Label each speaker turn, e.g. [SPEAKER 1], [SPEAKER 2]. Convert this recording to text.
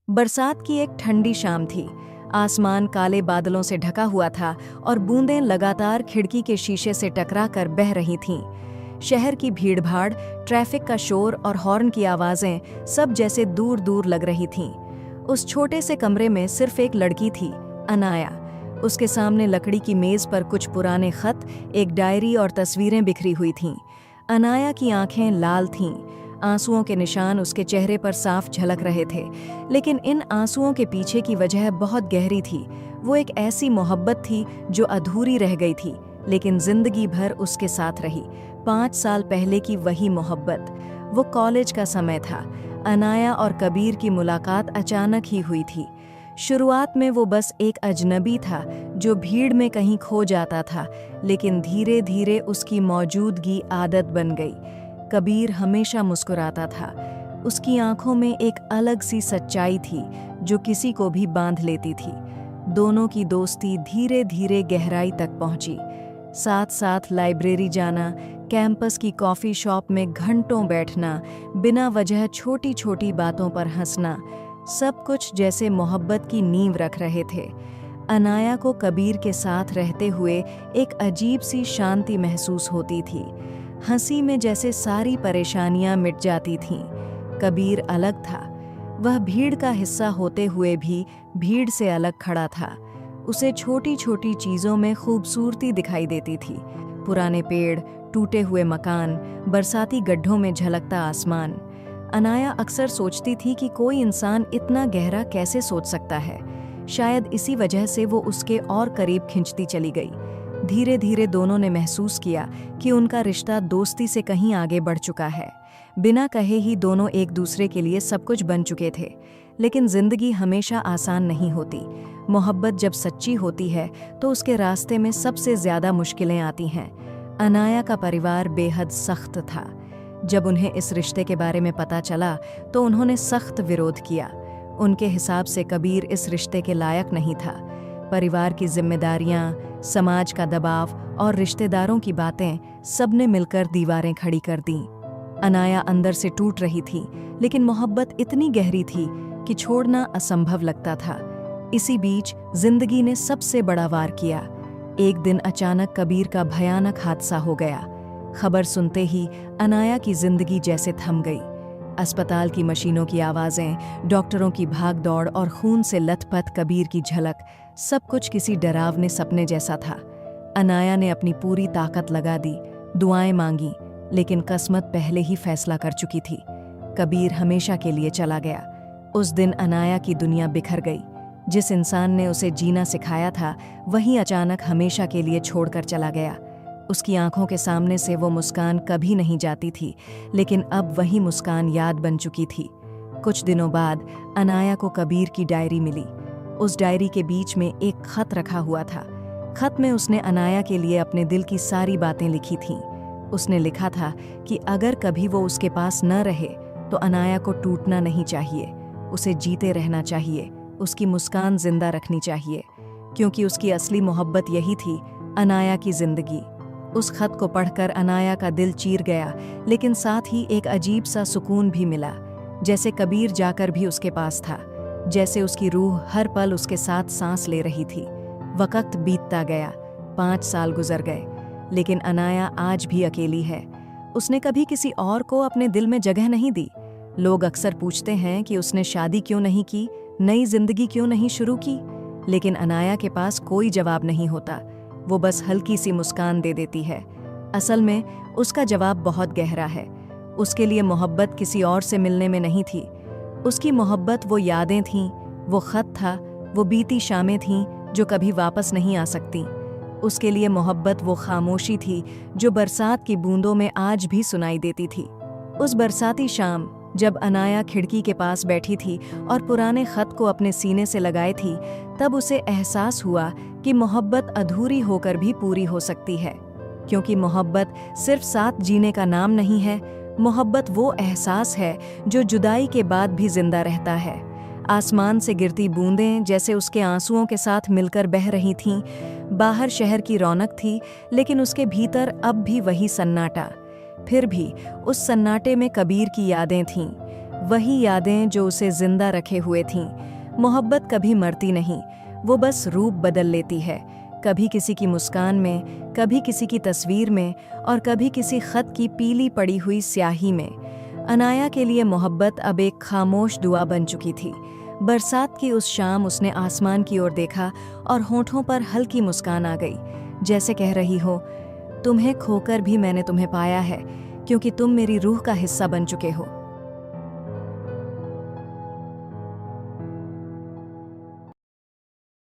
[SPEAKER 1] बरसात की एक ठंडी शाम थी। आसमान काले बादलों से ढका हुआ था और बूंदें लगातार खिड़की के शीशे से टकरा कर बह रही थीं। शहर की भीड़भाड़, ट्रैफिक का शोर और हॉर्न की आवाजें सब जैसे दूर दूर लग रही थीं। उस छोटे से कमरे में सिर्फ एक लड़की थी, अनाया। उसके सामने लकड़ी की मेज पर कुछ पुराने खत, एक डायरी और तस्वीरें बिखरी हुई थीं। अनाया की आंखें लाल थीं, आंसुओं के निशान उसके चेहरे पर साफ झलक रहे थे। लेकिन इन आंसुओं के पीछे की वजह बहुत गहरी थी। वो एक ऐसी मोहब्बत थी जो अधूरी रह गई थी, लेकिन जिंदगी भर उसके साथ रही। 5 साल पहले की वही मोहब्बत। वो कॉलेज का समय था। अनाया और कबीर की मुलाकात अचानक ही हुई थी। शुरुआत में वो बस एक अजनबी था जो भीड़ में कहीं खो जाता था, लेकिन धीरे धीरे उसकी मौजूदगी आदत बन गई। कबीर हमेशा मुस्कुराता था। उसकी आंखों में एक अलग सी सच्चाई थी जो किसी को भी बांध लेती थी। दोनों की दोस्ती धीरे धीरे गहराई तक पहुंची। साथ साथ लाइब्रेरी जाना, कैंपस की कॉफ़ी शॉप में घंटों बैठना, बिना वजह छोटी छोटी बातों पर हंसना, सब कुछ जैसे मोहब्बत की नींव रख रहे थे। अनाया को कबीर के साथ रहते हुए एक अजीब सी शांति महसूस होती थी। हंसी में जैसे सारी परेशानियां मिट जाती थीं। कबीर अलग था। वह भीड़ का हिस्सा होते हुए भी भीड़ से अलग खड़ा था। उसे छोटी छोटी चीज़ों में खूबसूरती दिखाई देती थी। पुराने पेड़, टूटे हुए मकान, बरसाती गड्ढों में झलकता आसमान। अनाया अक्सर सोचती थी कि कोई इंसान इतना गहरा कैसे सोच सकता है। शायद इसी वजह से वो उसके और करीब खिंचती चली गई। धीरे धीरे दोनों ने महसूस किया कि उनका रिश्ता दोस्ती से कहीं आगे बढ़ चुका है। बिना कहे ही दोनों एक दूसरे के लिए सब कुछ बन चुके थे। लेकिन जिंदगी हमेशा आसान नहीं होती। मोहब्बत जब सच्ची होती है तो उसके रास्ते में सबसे ज्यादा मुश्किलें आती हैं। अनाया का परिवार बेहद सख्त था। जब उन्हें इस रिश्ते के बारे में पता चला तो उन्होंने सख्त विरोध किया। उनके हिसाब से कबीर इस रिश्ते के लायक नहीं था। परिवार की जिम्मेदारियां, समाज का दबाव और रिश्तेदारों की बातें सबने मिलकर दीवारें खड़ी कर दीं। अनाया अंदर से टूट रही थी, लेकिन मोहब्बत इतनी गहरी थी कि छोड़ना असंभव लगता था। इसी बीच जिंदगी ने सबसे बड़ा वार किया। एक दिन अचानक कबीर का भयानक हादसा हो गया। खबर सुनते ही अनाया की जिंदगी जैसे थम गई। अस्पताल की मशीनों की आवाजें, डॉक्टरों की भाग-दौड़ और खून से लथपथ कबीर की झलक, सब कुछ किसी डरावने सपने जैसा था। अनाया ने अपनी पूरी ताकत लगा दी, दुआएं मांगी, लेकिन किस्मत पहले ही फैसला कर चुकी थी। कबीर हमेशा के लिए चला गया। उस दिन अनाया की दुनिया बिखर गई। जिस इंसान ने उसे जीना सिखाया था, वही अचानक हमेशा के लिए छोड़कर चला गया। उसकी आंखों के सामने से वो मुस्कान कभी नहीं जाती थी, लेकिन अब वही मुस्कान याद बन चुकी थी। कुछ दिनों बाद अनाया को कबीर की डायरी मिली। उस डायरी के बीच में एक खत रखा हुआ था। खत में उसने अनाया के लिए अपने दिल की सारी बातें लिखी थीं। उसने लिखा था कि अगर कभी वो उसके पास न रहे तो अनाया को टूटना नहीं चाहिए, उसे जीते रहना चाहिए, उसकी मुस्कान जिंदा रखनी चाहिए, क्योंकि उसकी असली मोहब्बत यही थी, अनाया की जिंदगी। उस खत को पढ़कर अनाया का दिल चीर गया, लेकिन साथ ही एक अजीब सा सुकून भी मिला, जैसे कबीर जाकर भी उसके पास था, जैसे उसकी रूह हर पल उसके साथ सांस ले रही थी। वक्त बीतता गया, 5 साल गुजर गए, लेकिन अनाया आज भी अकेली है। उसने कभी किसी और को अपने दिल में जगह नहीं दी। लोग अक्सर पूछते हैं कि उसने शादी क्यों नहीं की, नई जिंदगी क्यों नहीं शुरू की, लेकिन अनाया के पास कोई जवाब नहीं होता। वो बस हल्की सी मुस्कान दे देती है। असल में उसका जवाब बहुत गहरा है। उसके लिए मोहब्बत किसी और से मिलने में नहीं थी। उसकी मोहब्बत वो यादें थीं, वो खत था, वो बीती शामें थीं जो कभी वापस नहीं आ सकती। उसके लिए मोहब्बत वो खामोशी थी जो बरसात की बूंदों में आज भी सुनाई देती थी। उस बरसाती शाम जब अनाया खिड़की के पास बैठी थी और पुराने खत को अपने सीने से लगाए थी, तब उसे एहसास हुआ कि मोहब्बत अधूरी होकर भी पूरी हो सकती है। क्योंकि मोहब्बत सिर्फ साथ जीने का नाम नहीं है, मोहब्बत वो एहसास है जो जुदाई के बाद भी जिंदा रहता है। आसमान से गिरती बूंदें जैसे उसके आंसुओं के साथ मिलकर बह रही थीं। बाहर शहर की रौनक थी, लेकिन उसके भीतर अब भी वही सन्नाटा। फिर भी उस सन्नाटे में कबीर की यादें थीं। वही यादें जो उसे जिंदा रखे हुए थीं। मोहब्बत कभी मरती नहीं, वो बस रूप बदल लेती है, कभी किसी की मुस्कान में, कभी किसी की तस्वीर में और कभी किसी खत की पीली पड़ी हुई स्याही में। अनाया के लिए मोहब्बत अब एक खामोश दुआ बन चुकी थी। बरसात की उस शाम उसने आसमान की ओर देखा और होठों पर हल्की मुस्कान आ गई, जैसे कह रही हो, तुम्हें खोकर भी मैंने तुम्हें पाया है, क्योंकि तुम मेरी रूह का हिस्सा बन चुके हो।